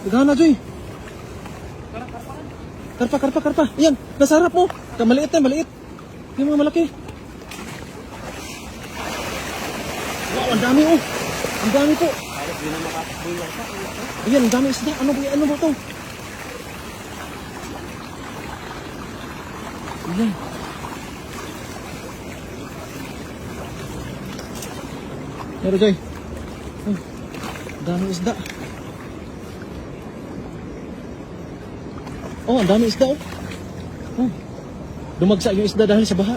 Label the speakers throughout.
Speaker 1: Gana, Joy. Karpa. Yan, nasa harap mo. Maliit na, maliit. Yung mga malaki. Wow, ang dami oh. Ang dami po. Ayan, ang dami isda. Ano ba ito? Ayan. Meron, Joy. Oh, ang dami isda. Oh, ang dami isda oh. Oh. Dumagsa yung isda dahil sa baha.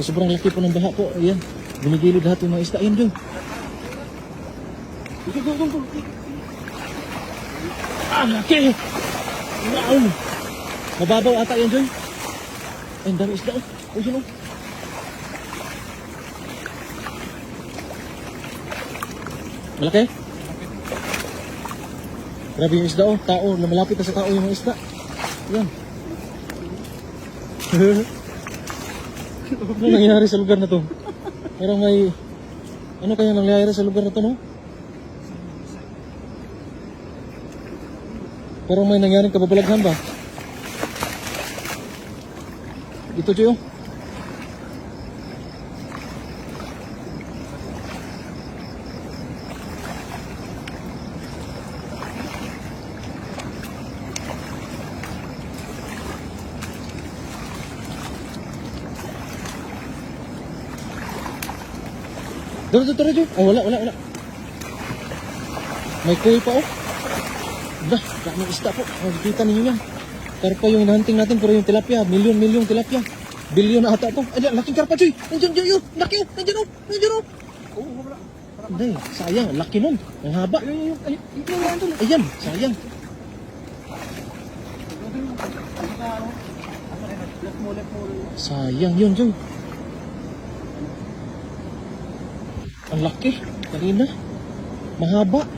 Speaker 1: So, sobrang laki po ng baha po. Ayan. Binigilid lahat yung mga isda. Ayan, Joy. Go. Ah, laki! Wow! Mababaw ata yan, Joy. Ay, ang dami isda oh. Oh, yun oh. Malaki? Grabe yung isda oh. Tao. Malapit na sa tao yung mga isda. Ayan. Ano nangyari sa lugar na to? Parang may... Ano kaya nangyari sa lugar na to, no? Parang may nangyaring kababalaghan ba? Ito, Joy, oh. Tara, Joy. Oh, wala. May koi pa, oh. Daming isda po. Oh, kita ninyo yan. Karpa yung hinahunting natin, pero yung tilapia. Milyon tilapia. Bilyon na ata to. Ayan, laking karpa, Joy. Nandiyan, Joy. Laki, oh. Nandiyan, oh. Hindi, sayang. Laki nun. Ang haba. Ayan, sayang. Sayang yun, Joy. Ang laki. Kanina. Mahaba.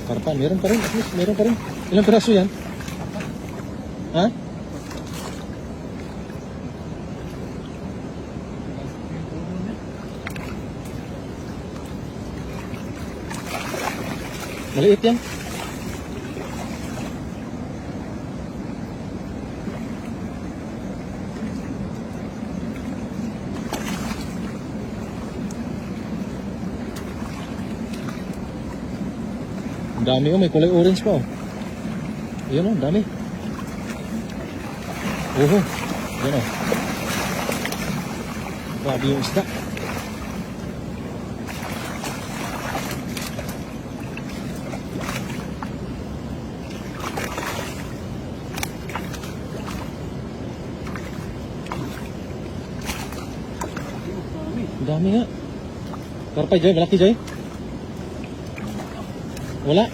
Speaker 1: Karpa, meron pa rin. At least, meron pa rin. Ilang piraso yan? Ha? Maliit yan. Ang dami oh, may kulay orange pa oh. Ayan oh, dami. Oho, ayan oh. Grabe yung isda. Ang dami nga. Karpa, Joy, malaki, Joy. Wala.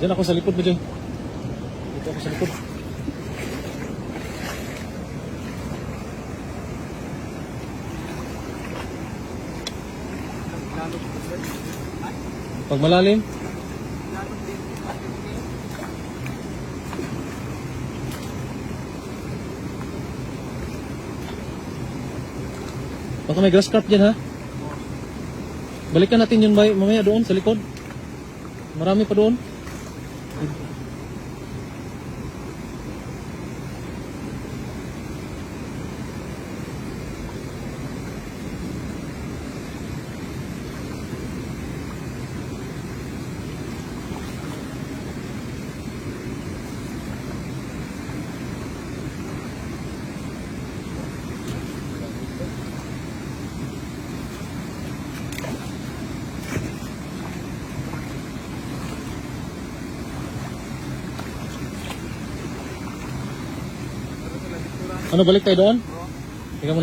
Speaker 1: Diyan ako sa likod mo, Joy. Dito ako sa likod. Pag malalim. Baka may grass carp dyan, ha? Balikan natin yun mamaya doon sa likod. Marami pa doon. Ano, balik tayo doon? Tingnan mo na.